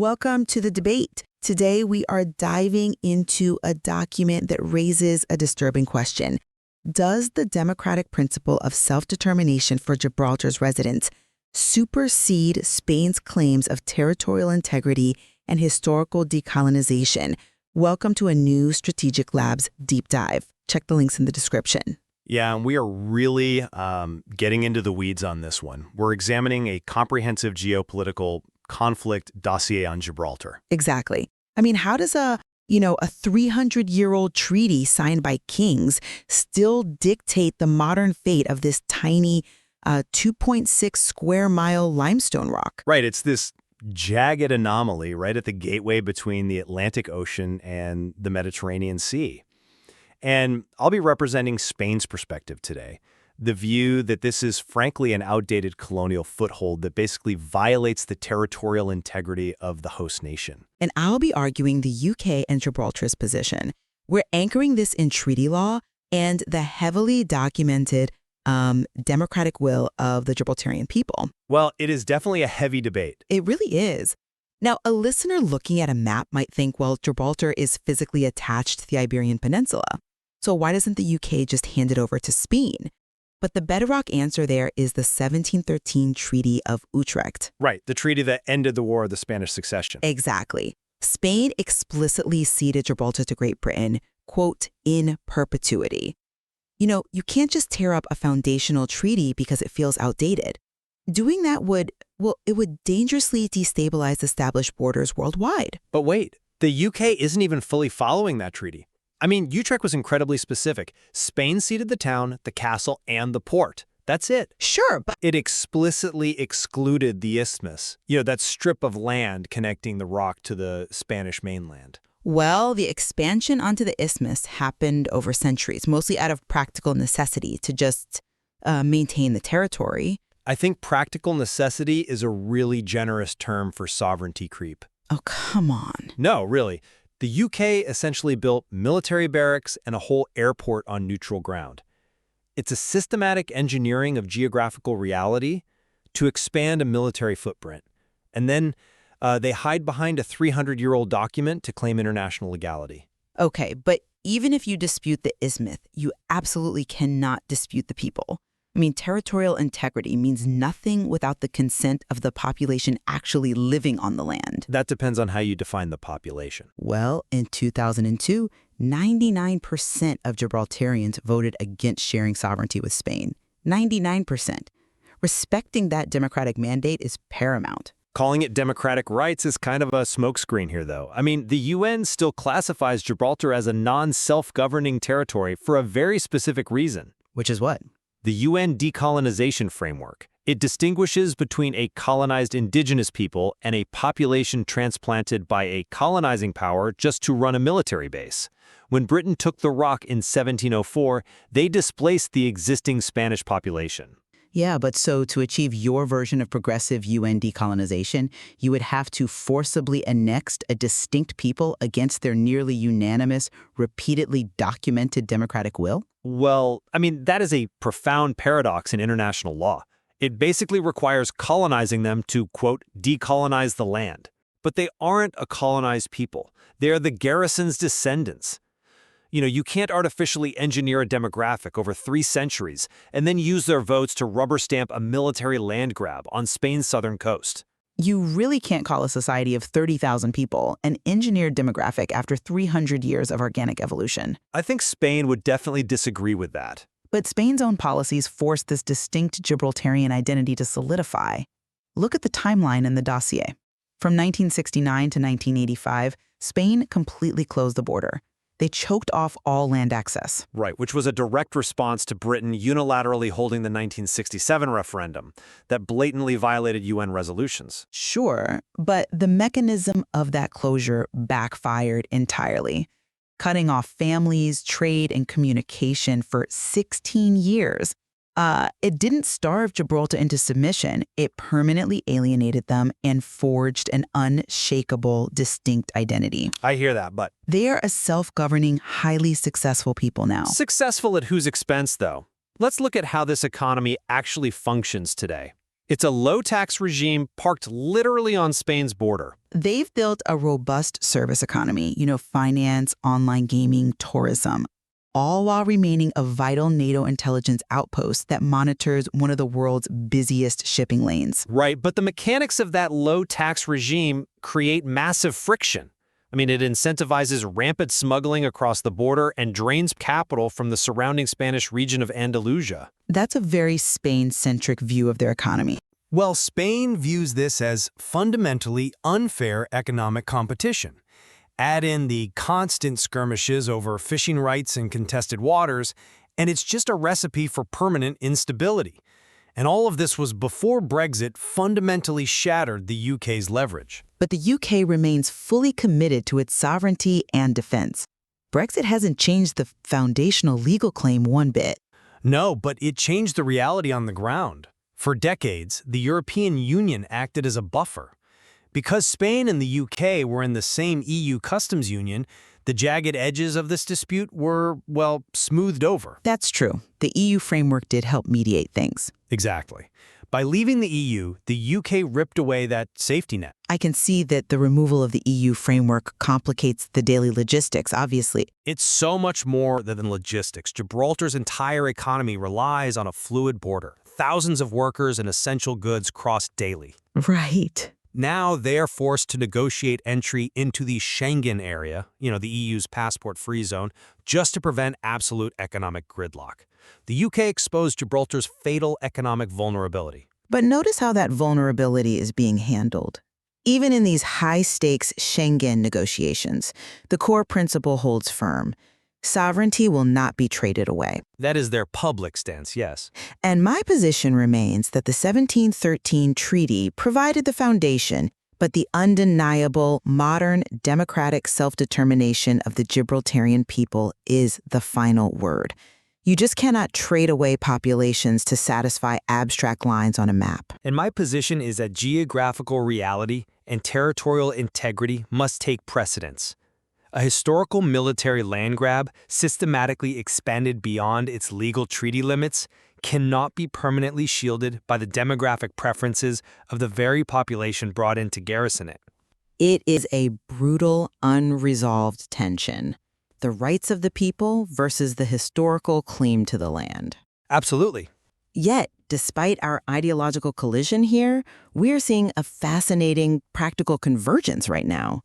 Welcome to the debate. Today, we are diving into a document that raises a disturbing question. Does the democratic principle of self-determination for Gibraltar's residents supersede Spain's claims of territorial integrity and historical decolonization? Welcome to a new Strategic Labs deep dive. Check the links in the description. Yeah, and we are really getting into the weeds on this one. We're examining a comprehensive geopolitical conflict dossier on Gibraltar. Exactly. I mean, how does a 300-year-old treaty signed by kings still dictate the modern fate of this tiny 2.6 square mile limestone rock? Right, it's this jagged anomaly right at the gateway between the Atlantic Ocean and the Mediterranean Sea. And I'll be representing Spain's perspective today, the view that this is frankly an outdated colonial foothold that basically violates the territorial integrity of the host nation. And I'll be arguing the UK and Gibraltar's position. We're anchoring this in treaty law and the heavily documented democratic will of the Gibraltarian people. Well, it is definitely a heavy debate. It really is. Now, a listener looking at a map might think, well, Gibraltar is physically attached to the Iberian Peninsula. So why doesn't the UK just hand it over to Spain? But the bedrock answer there is the 1713 Treaty of Utrecht. Right, the treaty that ended the War of the Spanish Succession. Exactly. Spain explicitly ceded Gibraltar to Great Britain, quote, in perpetuity. You can't just tear up a foundational treaty because it feels outdated. Doing that would dangerously destabilize established borders worldwide. But wait, the UK isn't even fully following that treaty. I mean, Utrecht was incredibly specific. Spain ceded the town, the castle, and the port. That's it. Sure, but it explicitly excluded the isthmus, that strip of land connecting the rock to the Spanish mainland. Well, the expansion onto the isthmus happened over centuries, mostly out of practical necessity to just maintain the territory. I think practical necessity is a really generous term for sovereignty creep. Oh, come on. No, really. The UK essentially built military barracks and a whole airport on neutral ground. It's a systematic engineering of geographical reality to expand a military footprint. And then they hide behind a 300-year-old document to claim international legality. Okay, but even if you dispute the isthmus, you absolutely cannot dispute the people. I mean, territorial integrity means nothing without the consent of the population actually living on the land. That depends on how you define the population. Well, in 2002, 99% of Gibraltarians voted against sharing sovereignty with Spain. 99%. Respecting that democratic mandate is paramount. Calling it democratic rights is kind of a smokescreen here, though. I mean, the UN still classifies Gibraltar as a non-self-governing territory for a very specific reason. Which is what? The UN decolonization framework. It distinguishes between a colonized indigenous people and a population transplanted by a colonizing power just to run a military base. When Britain took the rock in 1704, they displaced the existing Spanish population. Yeah, but so to achieve your version of progressive UN decolonization, you would have to forcibly annex a distinct people against their nearly unanimous, repeatedly documented democratic will? Well, I mean, that is a profound paradox in international law. It basically requires colonizing them to, quote, decolonize the land. But they aren't a colonized people. They are the garrison's descendants. You can't artificially engineer a demographic over 3 centuries and then use their votes to rubber stamp a military land grab on Spain's southern coast. You really can't call a society of 30,000 people an engineered demographic after 300 years of organic evolution. I think Spain would definitely disagree with that. But Spain's own policies forced this distinct Gibraltarian identity to solidify. Look at the timeline in the dossier. From 1969 to 1985, Spain completely closed the border. They choked off all land access. Right, which was a direct response to Britain unilaterally holding the 1967 referendum that blatantly violated UN resolutions. Sure, but the mechanism of that closure backfired entirely, cutting off families, trade, and communication for 16 years. It didn't starve Gibraltar into submission. It permanently alienated them and forged an unshakable, distinct identity. I hear that, but They are a self-governing, highly successful people now. Successful at whose expense, though? Let's look at how this economy actually functions today. It's a low-tax regime parked literally on Spain's border. They've built a robust service economy, finance, online gaming, tourism, all while remaining a vital NATO intelligence outpost that monitors one of the world's busiest shipping lanes. Right, but the mechanics of that low-tax regime create massive friction. It incentivizes rampant smuggling across the border and drains capital from the surrounding Spanish region of Andalusia. That's a very Spain-centric view of their economy. Well, Spain views this as fundamentally unfair economic competition. Add in the constant skirmishes over fishing rights and contested waters, and it's just a recipe for permanent instability. And all of this was before Brexit fundamentally shattered the UK's leverage. But the UK remains fully committed to its sovereignty and defense. Brexit hasn't changed the foundational legal claim one bit. No, but it changed the reality on the ground. For decades, the European Union acted as a buffer. Because Spain and the UK were in the same EU customs union, the jagged edges of this dispute were, smoothed over. That's true. The EU framework did help mediate things. Exactly. By leaving the EU, the UK ripped away that safety net. I can see that the removal of the EU framework complicates the daily logistics, obviously. It's so much more than logistics. Gibraltar's entire economy relies on a fluid border. Thousands of workers and essential goods cross daily. Right. Now they're forced to negotiate entry into the Schengen area, the EU's passport-free zone, just to prevent absolute economic gridlock. The UK exposed Gibraltar's fatal economic vulnerability. But notice how that vulnerability is being handled. Even in these high-stakes Schengen negotiations, the core principle holds firm. Sovereignty will not be traded away. That is their public stance, yes. And my position remains that the 1713 treaty provided the foundation, but the undeniable, modern, democratic self-determination of the Gibraltarian people is the final word. You just cannot trade away populations to satisfy abstract lines on a map. And my position is that geographical reality and territorial integrity must take precedence. A historical military land grab, systematically expanded beyond its legal treaty limits, cannot be permanently shielded by the demographic preferences of the very population brought in to garrison it. It is a brutal, unresolved tension. The rights of the people versus the historical claim to the land. Absolutely. Yet, despite our ideological collision here, we're seeing a fascinating practical convergence right now.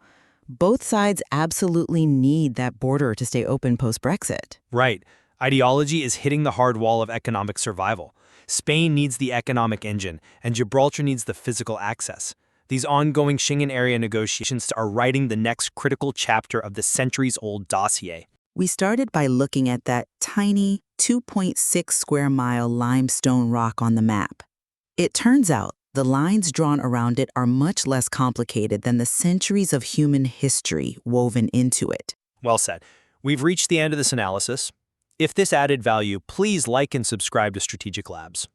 Both sides absolutely need that border to stay open post-Brexit. Right. Ideology is hitting the hard wall of economic survival. Spain needs the economic engine, and Gibraltar needs the physical access. These ongoing Schengen area negotiations are writing the next critical chapter of the centuries-old dossier. We started by looking at that tiny 2.6 square mile limestone rock on the map. It turns out the lines drawn around it are much less complicated than the centuries of human history woven into it. Well said. We've reached the end of this analysis. If this added value, please like and subscribe to Strategic Labs.